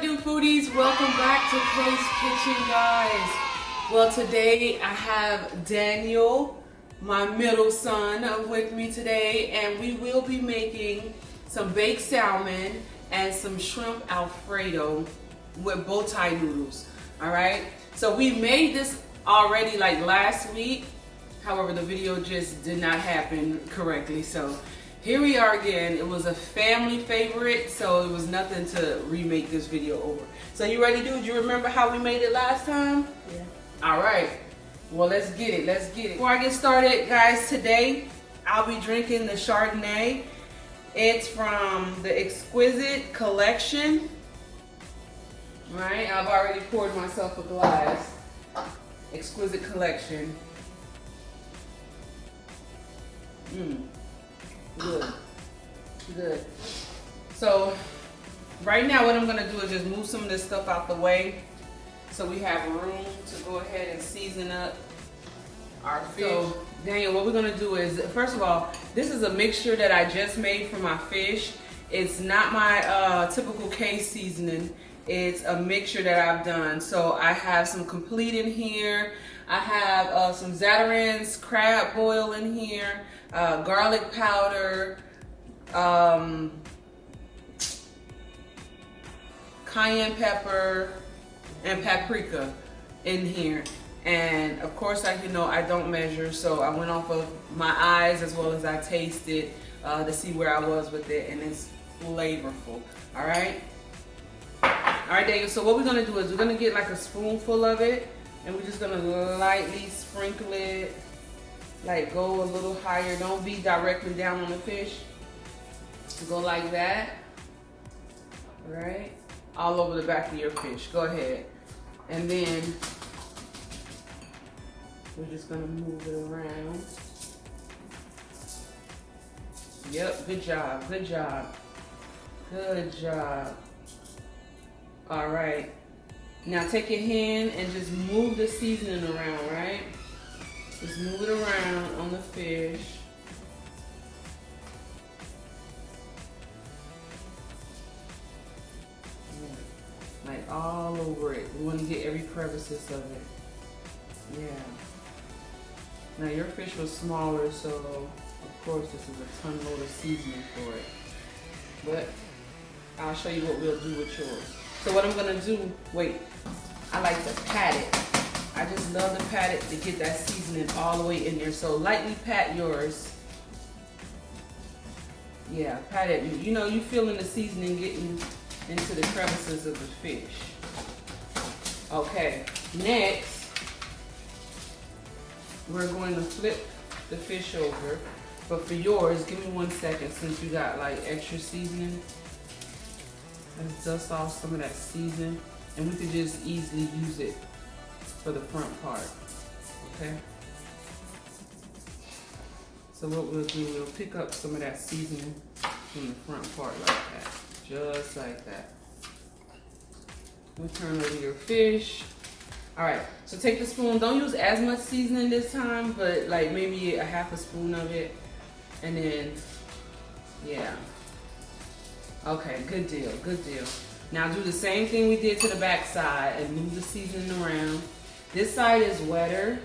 it do, foodies? Welcome back to Kaye's Kitchen, guys. Well, today I have Daniel, my middle son, with me today, and we will be making some baked salmon and some shrimp Alfredo with bow tie noodles. All right. So we made this already like last week. However, the video just did not happen correctly. So here we are again. It was a family favorite, so it was nothing to remake this video over. So you ready, dude? You remember how we made it last time? Yeah. All right. Well, let's get it. Let's get it. Before I get started, guys, today I'll be drinking the Chardonnay. It's from the Exquisite Collection. All right. I've already poured myself a glass. Exquisite Collection. Good. Good. So right now what I'm going to do is just move some of this stuff out the way so we have room to go ahead and season up our fish. So Daniel, what we're going to do is, first of all, this is a mixture that I just made for my fish. It's not my typical Kaye seasoning. It's a mixture that I've done. So I have some complete in here. I have some Zatarain's crab boil in here. Garlic powder, cayenne pepper, and paprika in here. And of course, I don't measure, so I went off of my eyes as well as I tasted to see where I was with it, and it's flavorful. All right, Daniel. So what we're gonna do is we're gonna get like a spoonful of it, and we're just gonna lightly sprinkle it. Like go a little higher. Don't be directly down on the fish. Go like that. Right? All over the back of your fish. Go ahead. And then we're just gonna move it around. Yep, good job, good job. Good job. Alright. Now take your hand and just move the seasoning around, right? Just move it around on the fish. Yeah. Like all over it. We want to get every crevices of it. Yeah. Now your fish was smaller, so of course this is a ton load of seasoning for it. But I'll show you what we'll do with yours. So what I'm gonna do, I like to pat it. I just love to pat it to get that seasoning all the way in there. So lightly pat yours. Yeah, pat it. You know, you feeling the seasoning getting into the crevices of the fish. Okay, next, we're going to flip the fish over. But for yours, give me 1 second since you got like extra seasoning. Let's dust off some of that seasoning, and we could just easily use it for the front part, okay? So what we'll do, we'll pick up some of that seasoning from the front part like that, just like that. We'll turn over your fish. All right, so take the spoon. Don't use as much seasoning this time, but like maybe a half a spoon of it, and then, yeah. Okay, good deal, good deal. Now do the same thing we did to the back side and move the seasoning around. This side is wetter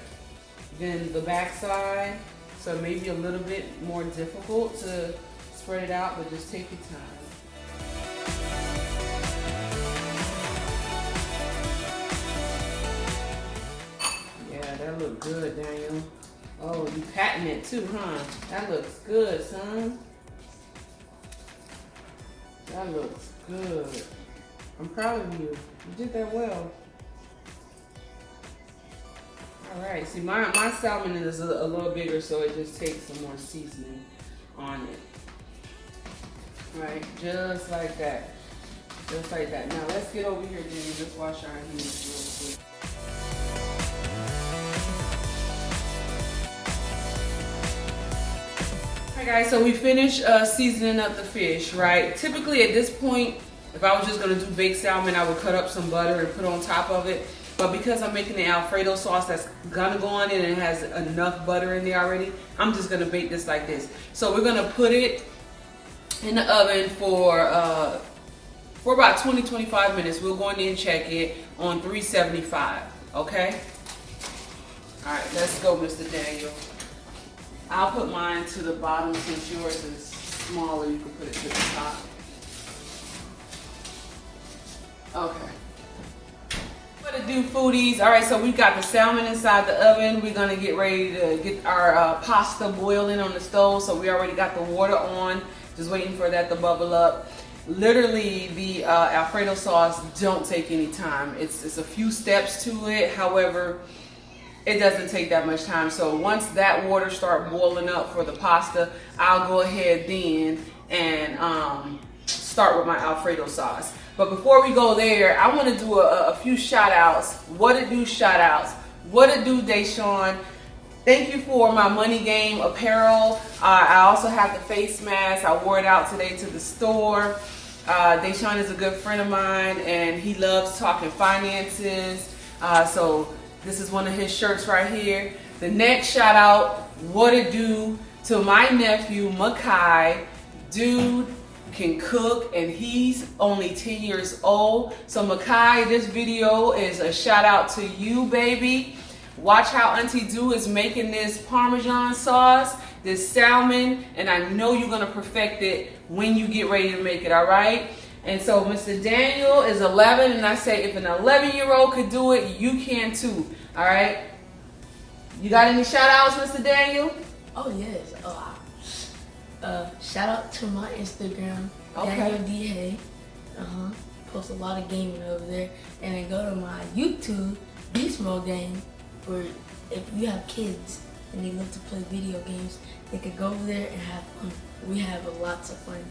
than the back side, so it may be a little bit more difficult to spread it out, but just take your time. Yeah, that look good, Daniel. Oh, you patting it too, huh? That looks good, son. That looks good. I'm proud of you. You did that well. All right, see my salmon is a little bigger, so it just takes some more seasoning on it. All right, just like that. Just like that. Now let's get over here, Jenny. Let's wash our hands real quick. All right, guys, so we finished seasoning up the fish, right? Typically at this point, if I was just gonna do baked salmon, I would cut up some butter and put on top of it. But because I'm making the Alfredo sauce that's gonna go on it and it has enough butter in there already, I'm just gonna bake this like this. So we're gonna put it in the oven for for about 20-25 minutes. We'll go in there and check it on 375. Okay? All right, let's go, Mr. Daniel. I'll put mine to the bottom since yours is smaller. You can put it to the top. Okay. What to do, foodies? All right, so we got the salmon inside the oven. We're gonna get ready to get our pasta boiling on the stove. So we already got the water on, just waiting for that to bubble up. Literally, the Alfredo sauce don't take any time. It's a few steps to it. However, it doesn't take that much time. So once that water start boiling up for the pasta, I'll go ahead then and start with my Alfredo sauce. But before we go there, I want to do a few shout outs. What it do shout outs? What it do, Deshawn? Thank you for my Money Game apparel. I also have the face mask. I wore it out today to the store. Deshawn is a good friend of mine and he loves talking finances. So this is one of his shirts right here. The next shout out, what it do to my nephew, Kaye. Dude can cook and he's only 10 years old. So Kaye, this video is a shout out to you, baby. Watch how Auntie Do is making this Parmesan sauce, this salmon, and I know you're gonna perfect it when you get ready to make it, all right? And so Mr. Daniel is 11, and I say if an 11-year-old could do it, you can too, all right? You got any shout outs, Mr. Daniel? Oh, yes. Shout out to my Instagram, Okay. danieldhaye. Post a lot of gaming over there. And then go to my YouTube, Beast Mode Game, where if you have kids and they love to play video games, they could go over there and have fun. We have lots of fun.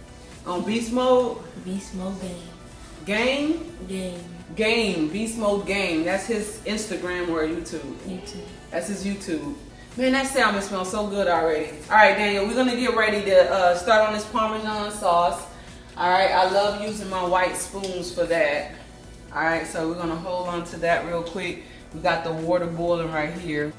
On Beast Mode? Beast Mode Game. Game. Beast Mode Game. That's his Instagram or YouTube? YouTube. That's his YouTube. Man, that salmon smells so good already. All right, Daniel, we're gonna get ready to start on this Parmesan sauce. All right, I love using my white spoons for that. All right, so we're gonna hold on to that real quick. We got the water boiling right here.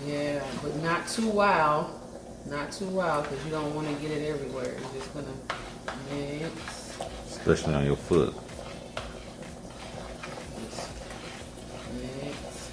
Yeah, but not too wild. Not too wild, because you don't want to get it everywhere. You're just gonna mix. Especially on your foot. Mix.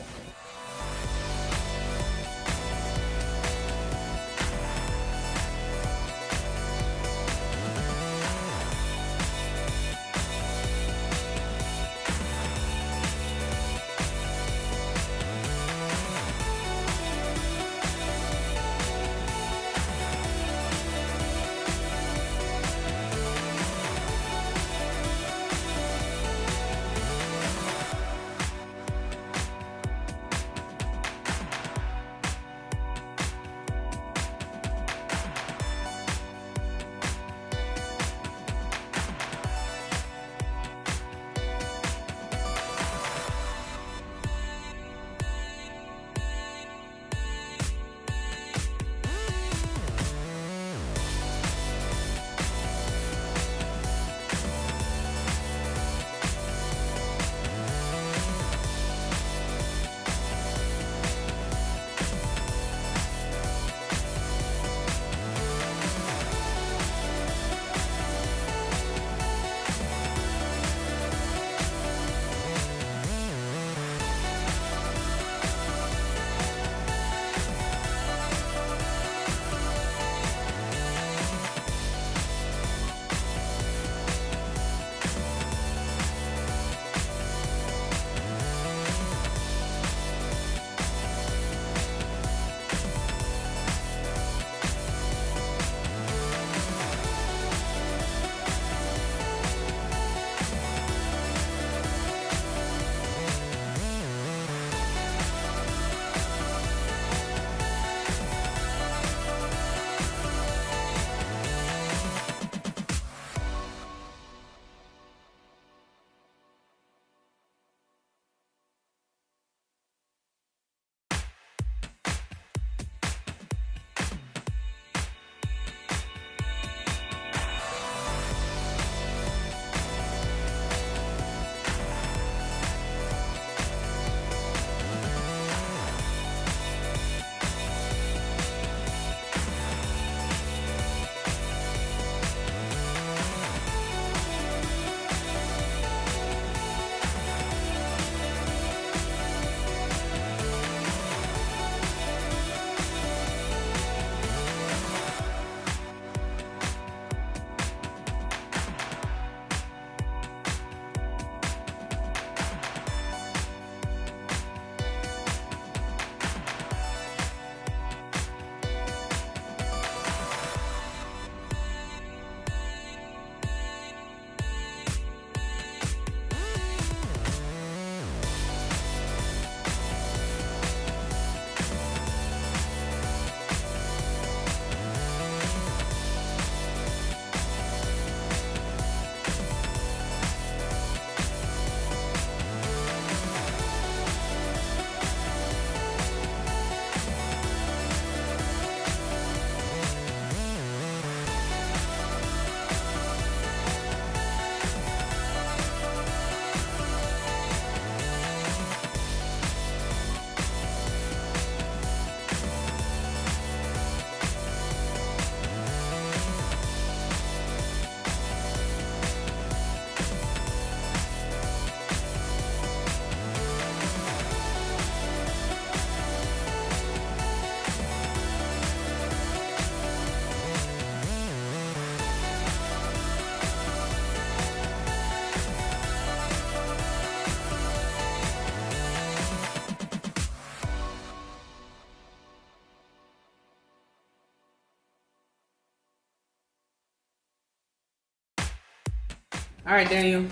All right, Daniel.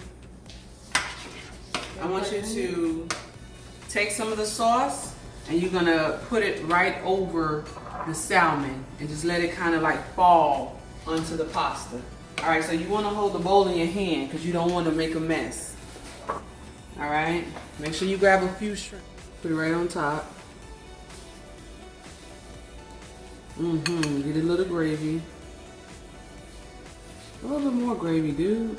I want you to take some of the sauce and you're gonna put it right over the salmon and just let it kind of like fall onto the pasta. All right, so you want to hold the bowl in your hand because you don't want to make a mess. All right, make sure you grab a few shrimp. Put it right on top. Get a little gravy. A little bit more gravy, dude.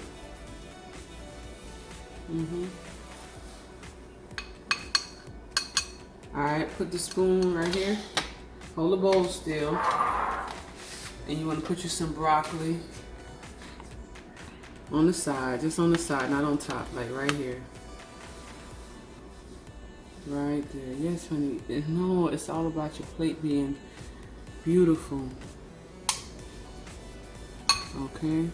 Alright, put the spoon right here. Hold the bowl still. And you want to put you some broccoli on the side, just on the side, not on top, like right here. Right there. Yes, honey. No, it's all about your plate being beautiful. Okay.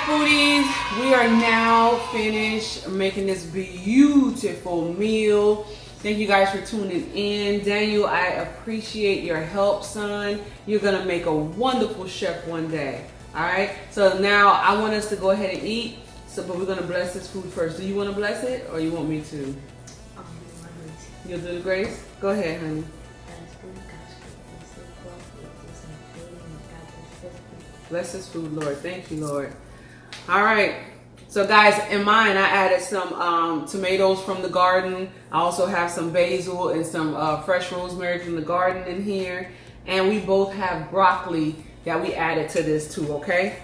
Foodies, we are now finished making this beautiful meal. Thank you guys for tuning in. Daniel, I appreciate your help, son. You're gonna make a wonderful chef one day. All right, so now I want us to go ahead and eat. But we're gonna bless this food first. Do you want to bless it or you want me to? You'll do the grace? Go ahead, honey. Bless this food, Lord. Thank you, Lord. All right, so guys, in mine I added some tomatoes from the garden. I also have some basil and some fresh rosemary from the garden in here, and we both have broccoli that we added to this too. Okay,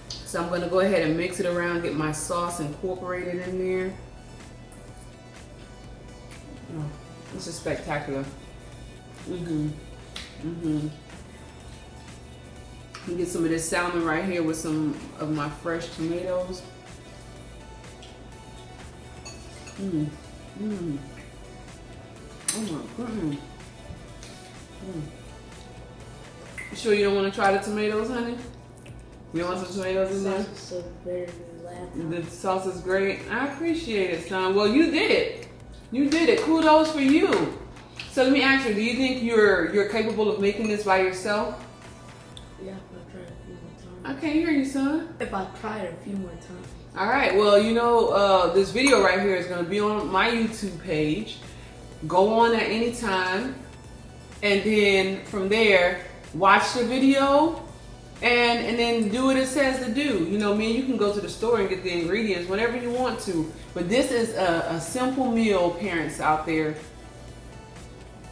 so I'm gonna go ahead and mix it around, get my sauce incorporated in there. Oh, this is spectacular. Get some of this salmon right here with some of my fresh tomatoes. Oh my goodness. You sure you don't want to try the tomatoes, honey? You want some tomatoes in there? So better than last time. The sauce is great. I appreciate it, son. Well, you did it. You did it. Kudos for you. So let me ask you, do you think you're capable of making this by yourself? Yeah, if I tried a few more times. I can't hear you, son. If I tried a few more times. All right. Well, you know, this video right here is going to be on my YouTube page. Go on at any time. And then from there, watch the video and then do what it says to do. You know, me and you can go to the store and get the ingredients whenever you want to. But this is a simple meal, parents out there,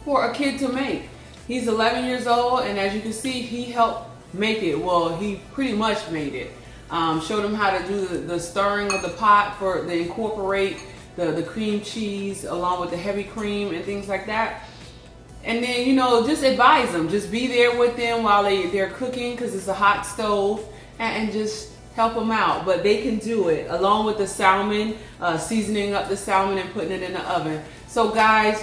for a kid to make. He's 11 years old, and as you can see, he helped make it. Well, he pretty much made it. Showed him how to do the stirring of the pot to incorporate the cream cheese along with the heavy cream and things like that. And then, you know, just advise them. Just be there with them while they're cooking, because it's a hot stove, and just help them out. But they can do it along with the salmon, seasoning up the salmon and putting it in the oven. So guys,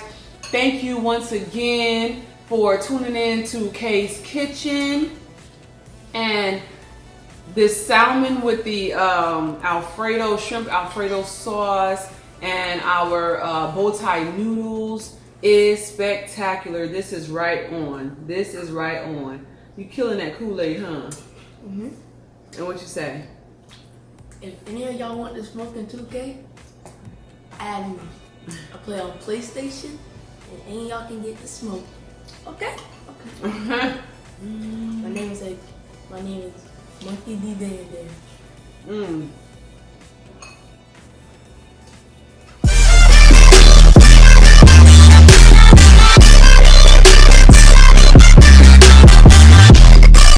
thank you once again for tuning in to Kaye's Kitchen. And this salmon with the Alfredo, shrimp Alfredo sauce and our bow tie noodles is spectacular. This is right on. This is right on. You killing that Kool-Aid, huh? Mm-hmm. And what you say? If any of y'all want to smoke in 2K, add me. I play on PlayStation, and any of y'all can get the smoke. Okay? Okay. My name is Monkey D. There.